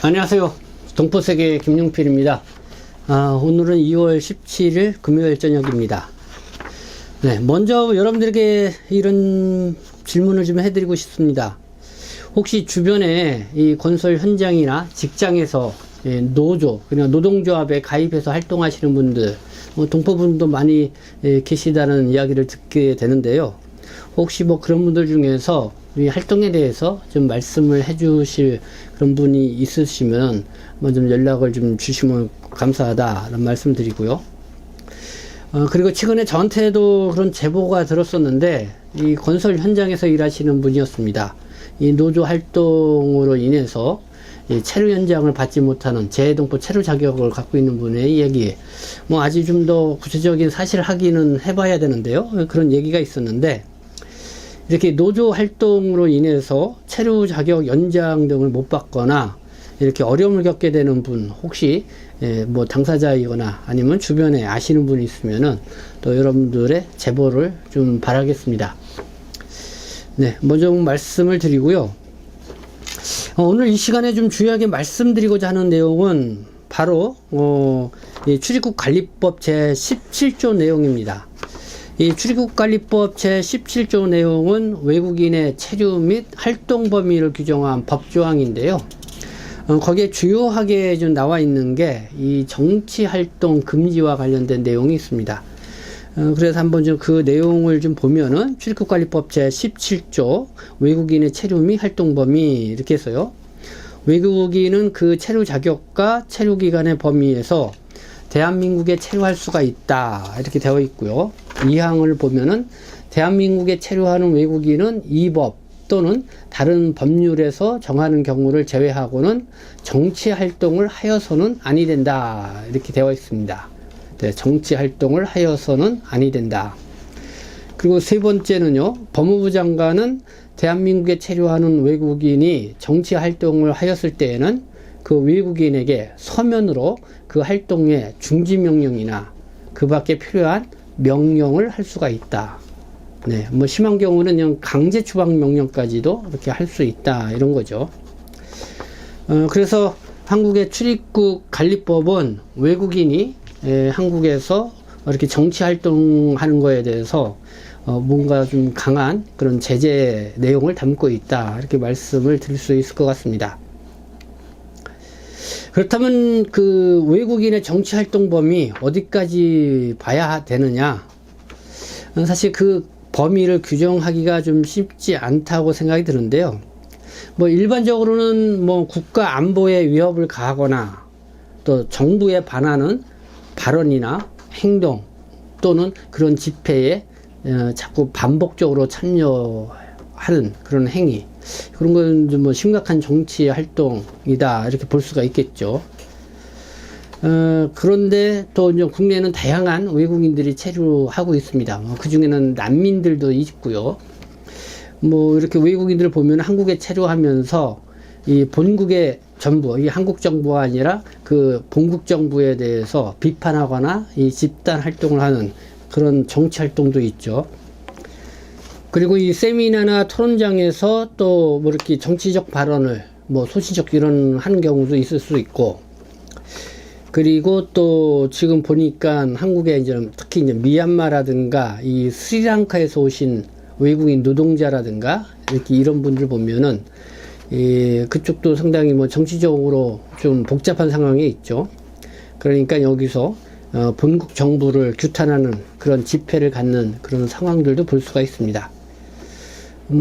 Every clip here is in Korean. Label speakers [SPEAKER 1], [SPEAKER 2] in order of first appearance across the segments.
[SPEAKER 1] 안녕하세요. 동포세계 김용필입니다. 오늘은 2월 17일 금요일 저녁입니다. 네, 먼저 여러분들에게 이런 질문을 좀 해드리고 싶습니다. 혹시 주변에 이 건설 현장이나 직장에서 노조, 그냥 노동조합에 가입해서 활동하시는 분들, 동포분도 많이 계시다는 이야기를 듣게 되는데요. 혹시 그런 분들 중에서 이 활동에 대해서 좀 말씀을 해 주실 그런 분이 있으시면 좀 연락을 좀 주시면 감사하다라는 말씀 드리고요. 그리고 최근에 저한테도 그런 제보가 들었었는데, 이 건설 현장에서 일하시는 분이었습니다. 이 노조 활동으로 인해서 이 체류 현장을 받지 못하는 재동포 체류 자격을 갖고 있는 분의 얘기, 아직 좀 더 구체적인 사실 확인은 해봐야 되는데요. 그런 얘기가 있었는데, 이렇게 노조 활동으로 인해서 체류 자격 연장 등을 못 받거나 이렇게 어려움을 겪게 되는 분, 혹시 당사자이거나 아니면 주변에 아시는 분이 있으면은 또 여러분들의 제보를 좀 바라겠습니다. 네, 먼저 말씀을 드리고요. 오늘 이 시간에 좀 주요하게 말씀드리고자 하는 내용은 바로 이 출입국 관리법 제 17조 내용입니다. 이 출입국관리법 제17조 내용은 외국인의 체류 및 활동 범위를 규정한 법조항인데요. 거기에 주요하게 좀 나와 있는 게 이 정치활동 금지와 관련된 내용이 있습니다. 그래서 한번 좀 그 내용을 좀 보면은 출입국관리법 제17조 외국인의 체류 및 활동 범위 이렇게 해서요. 외국인은 그 체류 자격과 체류 기간의 범위에서 대한민국에 체류할 수가 있다 이렇게 되어 있고요. 이 항을 보면은 대한민국에 체류하는 외국인은 이 법 또는 다른 법률에서 정하는 경우를 제외하고는 정치 활동을 하여서는 아니 된다 이렇게 되어 있습니다. 네, 정치 활동을 하여서는 아니 된다. 그리고 세 번째는요, 법무부 장관은 대한민국에 체류하는 외국인이 정치 활동을 하였을 때에는 그 외국인에게 서면으로 그 활동의 중지 명령이나 그 밖에 필요한 명령을 할 수가 있다. 네, 심한 경우는 그냥 강제 추방 명령까지도 이렇게 할 수 있다. 이런 거죠. 그래서 한국의 출입국 관리법은 외국인이 한국에서 이렇게 정치 활동하는 거에 대해서 뭔가 좀 강한 그런 제재 내용을 담고 있다. 이렇게 말씀을 드릴 수 있을 것 같습니다. 그렇다면 그 외국인의 정치활동 범위 어디까지 봐야 되느냐? 사실 그 범위를 규정하기가 좀 쉽지 않다고 생각이 드는데요. 일반적으로는 국가 안보에 위협을 가하거나 또 정부에 반하는 발언이나 행동 또는 그런 집회에 자꾸 반복적으로 참여하는 그런 행위, 그런 건 좀 심각한 정치 활동이다 이렇게 볼 수가 있겠죠. 그런데 또 이제 국내에는 다양한 외국인들이 체류하고 있습니다. 그 중에는 난민들도 있고요. 이렇게 외국인들을 보면 한국에 체류하면서 이 본국의 정부, 이 한국 정부가 아니라 그 본국 정부에 대해서 비판하거나 이 집단 활동을 하는 그런 정치 활동도 있죠. 그리고 이 세미나나 토론장에서 또 이렇게 정치적 발언을 소시적 이런 하는 경우도 있을 수 있고, 그리고 또 지금 보니까 한국에 특히 미얀마라든가 이 스리랑카에서 오신 외국인 노동자라든가 이렇게 이런 분들 보면은 그쪽도 상당히 정치적으로 좀 복잡한 상황에 있죠. 그러니까 여기서 본국 정부를 규탄하는 그런 집회를 갖는 그런 상황들도 볼 수가 있습니다.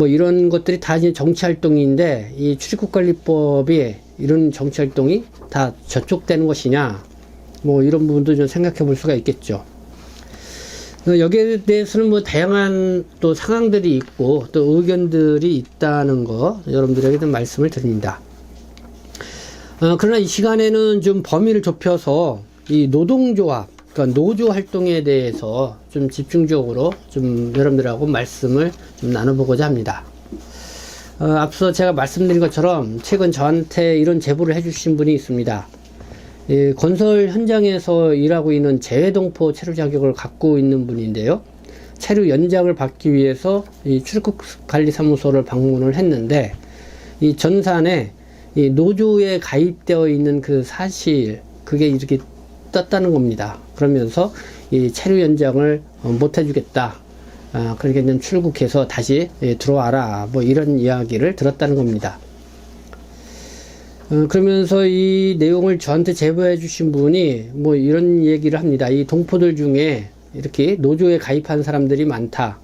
[SPEAKER 1] 이런 것들이 다 이제 정치활동인데, 이 출입국관리법이 이런 정치활동이 다 저촉되는 것이냐, 이런 부분도 좀 생각해 볼 수가 있겠죠. 여기에 대해서는 다양한 또 상황들이 있고 또 의견들이 있다는 거 여러분들에게 좀 말씀을 드립니다. 그러나 이 시간에는 좀 범위를 좁혀서 이 노동조합, 그러니까 노조 활동에 대해서 좀 집중적으로 좀 여러분들하고 말씀을 좀 나눠보고자 합니다. 앞서 제가 말씀드린 것처럼 최근 저한테 이런 제보를 해주신 분이 있습니다. 건설 현장에서 일하고 있는 재외동포 체류 자격을 갖고 있는 분인데요. 체류 연장을 받기 위해서 이 출입국관리사무소를 방문을 했는데, 이 전산에 이 노조에 가입되어 있는 그 사실, 그게 이렇게 떴다는 겁니다. 그러면서 이 체류 연장을 못 해주겠다. 그러니까 이제 출국해서 다시 들어와라. 뭐 이런 이야기를 들었다는 겁니다. 그러면서 이 내용을 저한테 제보해 주신 분이 뭐 이런 얘기를 합니다. 이 동포들 중에 이렇게 노조에 가입한 사람들이 많다.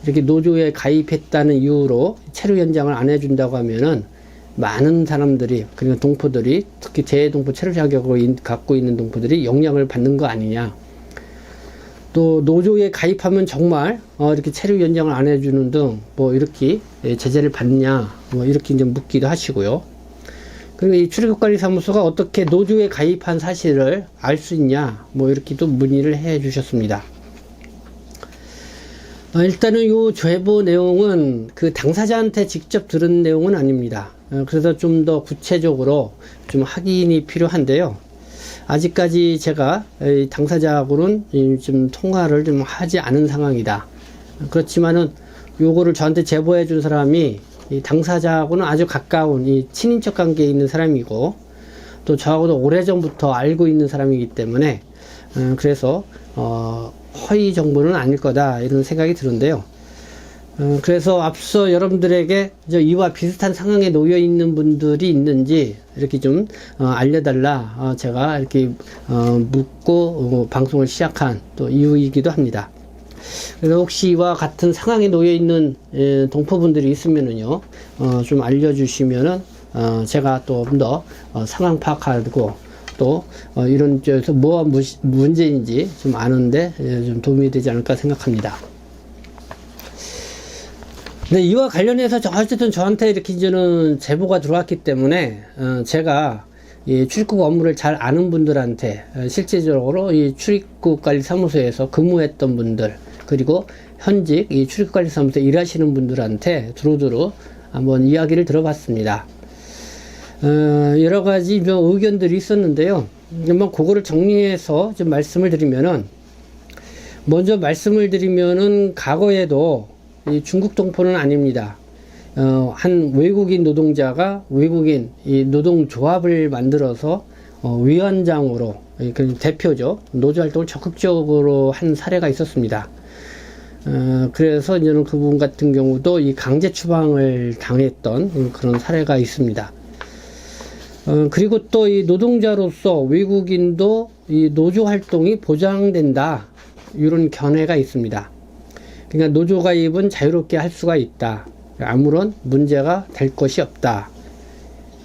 [SPEAKER 1] 이렇게 노조에 가입했다는 이유로 체류 연장을 안 해준다고 하면은 많은 사람들이, 그러니까 동포들이, 특히 재동포 체류 자격을 갖고 있는 동포들이 영향을 받는 거 아니냐. 또 노조에 가입하면 정말 이렇게 체류 연장을 안 해주는 등 뭐 이렇게 제재를 받냐, 뭐 이렇게 이제 묻기도 하시고요. 그리고 이 출입국관리사무소가 어떻게 노조에 가입한 사실을 알 수 있냐, 뭐 이렇게 또 문의를 해 주셨습니다. 일단은 요 제보 내용은 그 당사자한테 직접 들은 내용은 아닙니다. 그래서 좀 더 구체적으로 좀 확인이 필요한데요. 아직까지 제가 당사자하고는 좀 통화를 좀 하지 않은 상황이다. 그렇지만은 요거를 저한테 제보해 준 사람이 이 당사자하고는 아주 가까운 이 친인척 관계에 있는 사람이고, 또 저하고도 오래전부터 알고 있는 사람이기 때문에 그래서 허위 정보는 아닐 거다, 이런 생각이 드는데요. 그래서 앞서 여러분들에게 이와 비슷한 상황에 놓여 있는 분들이 있는지 이렇게 좀 알려달라, 제가 이렇게 묻고 방송을 시작한 또 이유이기도 합니다. 그래서 혹시 이와 같은 상황에 놓여 있는 동포분들이 있으면은요, 좀 알려주시면은 제가 또 좀 더 상황 파악하고 또 이런 쪽에서 뭐가 문제인지 좀 아는데 좀 도움이 되지 않을까 생각합니다. 네, 이와 관련해서 어쨌든 저한테 이렇게 이제는 제보가 들어왔기 때문에 제가 이 출입국 업무를 잘 아는 분들한테, 실제적으로 이 출입국관리사무소에서 근무했던 분들, 그리고 현직 이 출입국관리사무소에 일하시는 분들한테 두루두루 한번 이야기를 들어봤습니다. 여러 가지 의견들이 있었는데요. 한번 그거를 정리해서 좀 말씀을 드리면은, 먼저 말씀을 드리면은 과거에도 이 중국 동포는 아닙니다. 한 외국인 노동자가 외국인 이 노동조합을 만들어서 위원장으로, 그 대표죠, 노조활동을 적극적으로 한 사례가 있었습니다. 그래서 이제는 그분 같은 경우도 이 강제 추방을 당했던 그런 사례가 있습니다. 그리고 또 이 노동자로서 외국인도 이 노조 활동이 보장된다, 이런 견해가 있습니다. 그러니까 노조 가입은 자유롭게 할 수가 있다. 아무런 문제가 될 것이 없다.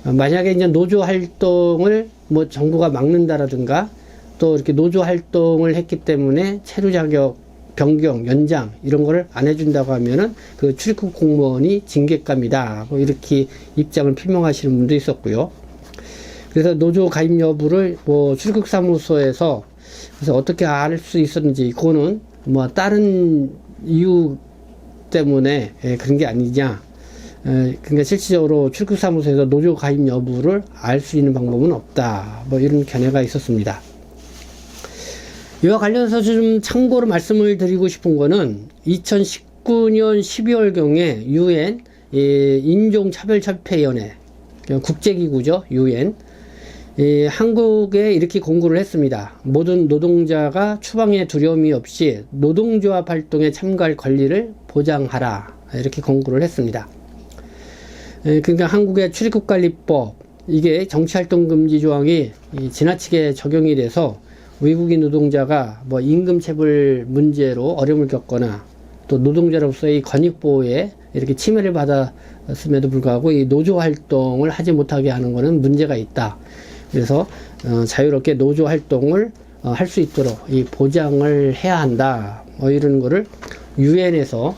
[SPEAKER 1] 만약에 이제 노조 활동을 뭐 정부가 막는다라든가, 또 이렇게 노조 활동을 했기 때문에 체류 자격 변경, 연장 이런 거를 안 해준다고 하면은 그 출입국 공무원이 징계감이다, 뭐 이렇게 입장을 표명하시는 분도 있었고요. 그래서 노조 가입 여부를 뭐 출입국사무소에서 그래서 어떻게 알 수 있었는지, 그거는 뭐 다른 이유 때문에 그런 게 아니냐. 그러니까 실질적으로 출입국사무소에서 노조 가입 여부를 알 수 있는 방법은 없다, 뭐 이런 견해가 있었습니다. 이와 관련해서 좀 참고로 말씀을 드리고 싶은 거는 2019년 12월경에 UN 인종차별협회위원회, 국제기구죠, UN, 한국에 이렇게 공고를 했습니다. 모든 노동자가 추방의 두려움이 없이 노동조합 활동에 참가할 권리를 보장하라, 이렇게 공고를 했습니다. 그러니까 한국의 출입국관리법, 이게 정치활동 금지 조항이 지나치게 적용이 돼서 외국인 노동자가 뭐 임금체불 문제로 어려움을 겪거나, 또 노동자로서의 권익보호에 이렇게 침해를 받았음에도 불구하고 이 노조 활동을 하지 못하게 하는 것은 문제가 있다. 그래서 자유롭게 노조 활동을 할 수 있도록 이 보장을 해야 한다, 뭐 이런 거를 유엔에서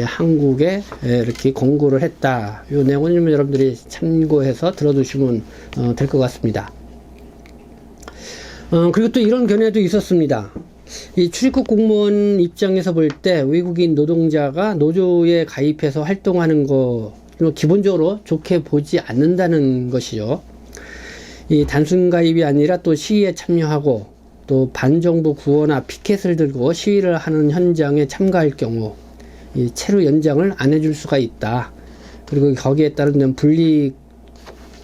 [SPEAKER 1] 한국에 이렇게 공고를 했다. 이 내용은 좀 여러분들이 참고해서 들어두시면 될 것 같습니다. 그리고 또 이런 견해도 있었습니다. 이 출입국 공무원 입장에서 볼 때 외국인 노동자가 노조에 가입해서 활동하는 거 기본적으로 좋게 보지 않는다는 것이죠. 이 단순 가입이 아니라 또 시위에 참여하고, 또 반정부 구호나 피켓을 들고 시위를 하는 현장에 참가할 경우 이 체류 연장을 안 해줄 수가 있다. 그리고 거기에 따른 분리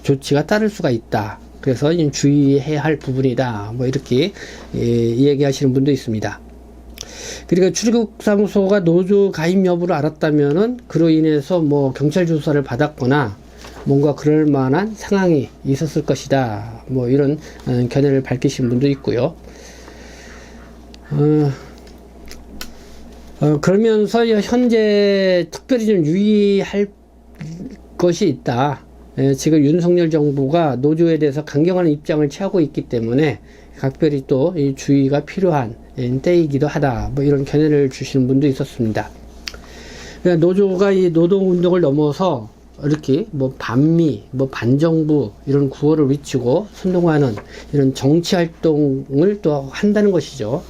[SPEAKER 1] 조치가 따를 수가 있다. 그래서 주의해야 할 부분이다. 뭐 이렇게 얘기하시는 분도 있습니다. 그리고 출입국사무소가 노조 가입 여부를 알았다면은 그로 인해서 뭐 경찰 조사를 받았거나 뭔가 그럴 만한 상황이 있었을 것이다. 뭐 이런 견해를 밝히신 분도 있고요. 그러면서 현재 특별히 좀 유의할 것이 있다. 지금 윤석열 정부가 노조에 대해서 강경한 입장을 취하고 있기 때문에 각별히 또 이 주의가 필요한 때이기도 하다. 뭐 이런 견해를 주시는 분도 있었습니다. 그러니까 노조가 이 노동운동을 넘어서 이렇게 뭐 반미, 뭐 반정부 이런 구호를 외치고 선동하는 이런 정치 활동을 또 한다는 것이죠.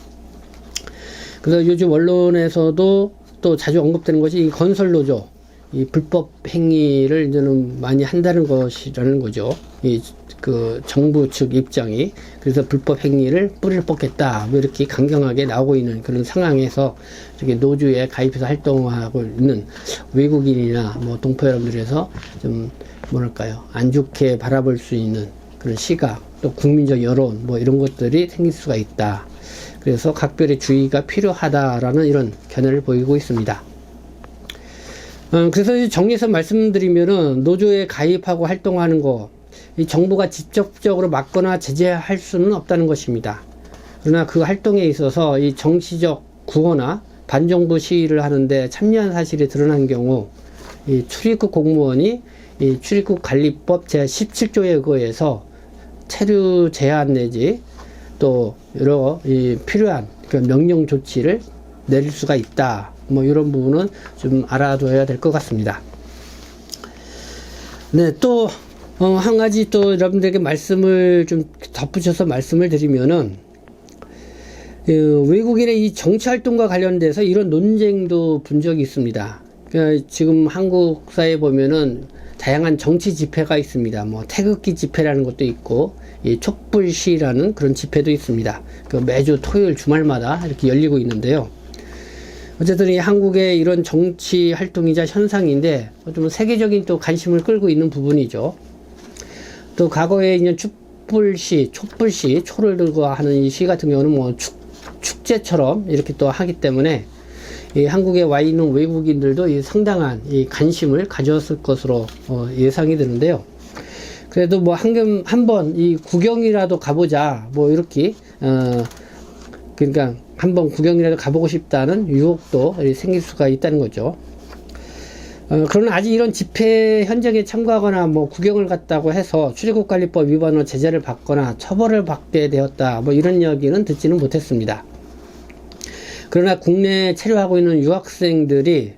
[SPEAKER 1] 그래서 요즘 언론에서도 또 자주 언급되는 것이 이 건설노조, 이 불법 행위를 이제는 많이 한다는 것이라는 거죠. 그 정부 측 입장이. 그래서 불법 행위를 뿌리를 뽑겠다. 뭐 이렇게 강경하게 나오고 있는 그런 상황에서 이렇게 노조에 가입해서 활동하고 있는 외국인이나 뭐 동포 여러분들에서 좀 뭐랄까요, 안 좋게 바라볼 수 있는 그런 시각, 또 국민적 여론 뭐 이런 것들이 생길 수가 있다. 그래서 각별의 주의가 필요하다라는 이런 견해를 보이고 있습니다. 그래서 정리해서 말씀드리면은 노조에 가입하고 활동하는 거, 이 정부가 직접적으로 막거나 제재할 수는 없다는 것입니다. 그러나 그 활동에 있어서 이 정치적 구호나 반정부 시위를 하는데 참여한 사실이 드러난 경우, 이 출입국 공무원이 이 출입국관리법 제17조에 의거해서 체류 제한 내지 또 여러 필요한 그 명령 조치를 내릴 수가 있다. 뭐 이런 부분은 좀 알아둬야 될 것 같습니다. 네, 또 한 가지 또 여러분들에게 말씀을 좀 덧붙여서 말씀을 드리면은 외국인의 이 정치 활동과 관련돼서 이런 논쟁도 본 적이 있습니다. 그러니까 지금 한국 사회에 보면은 다양한 정치 집회가 있습니다. 뭐 태극기 집회라는 것도 있고, 이 촛불 시위라는 그런 집회도 있습니다. 그 매주 토요일 주말마다 이렇게 열리고 있는데요. 어쨌든 이 한국의 이런 정치 활동이자 현상인데 좀 세계적인 또 관심을 끌고 있는 부분이죠. 또 과거에 있는 촛불시, 초를 들고 하는 이 시 같은 경우는 뭐 축제처럼 이렇게 또 하기 때문에 이 한국에 와 있는 외국인들도 이 상당한 이 관심을 가졌을 것으로 예상이 되는데요. 그래도 뭐 한번 이 구경이라도 가보자, 뭐 이렇게 그러니까 한번 구경이라도 가보고 싶다는 유혹도 생길 수가 있다는 거죠. 그러나 아직 이런 집회 현장에 참가하거나 뭐 구경을 갔다고 해서 출입국관리법 위반으로 제재를 받거나 처벌을 받게 되었다, 뭐 이런 이야기는 듣지는 못했습니다. 그러나 국내에 체류하고 있는 유학생들이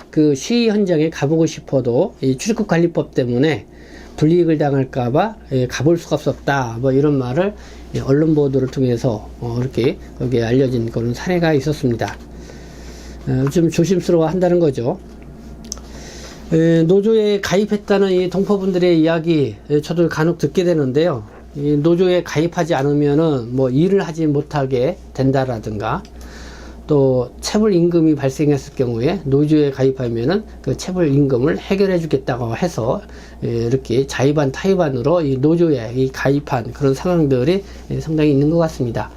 [SPEAKER 1] 그 시위 현장에 가보고 싶어도 이 출입국관리법 때문에 불이익을 당할까봐 가볼 수가 없었다, 뭐 이런 말을 언론 보도를 통해서 이렇게 거기에 알려진 그런 사례가 있었습니다. 좀 조심스러워 한다는 거죠. 노조에 가입했다는 이 동포분들의 이야기 저도 간혹 듣게 되는데요. 이 노조에 가입하지 않으면은 뭐 일을 하지 못하게 된다라든가, 또 체불 임금이 발생했을 경우에 노조에 가입하면은 그 체불 임금을 해결해 주겠다고 해서 이렇게 자의반 타의반으로 이 노조에 가입한 그런 상황들이 상당히 있는 것 같습니다.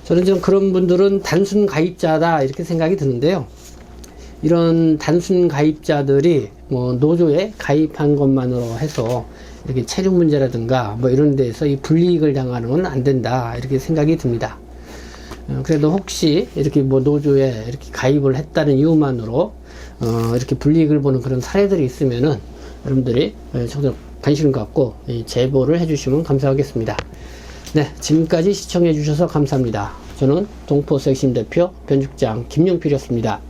[SPEAKER 1] 저는 좀 그런 분들은 단순 가입자다 이렇게 생각이 드는데요. 이런 단순 가입자들이 뭐 노조에 가입한 것만으로 해서 이렇게 체류 문제라든가 뭐 이런 데서 이 불이익을 당하는 건 안 된다 이렇게 생각이 듭니다. 그래도 혹시 이렇게 뭐 노조에 이렇게 가입을 했다는 이유만으로 이렇게 불이익을 보는 그런 사례들이 있으면은 여러분들이 적극 관심을 갖고 제보를 해주시면 감사하겠습니다. 네, 지금까지 시청해 주셔서 감사합니다. 저는 동포섹심 대표 변죽장 김용필이었습니다.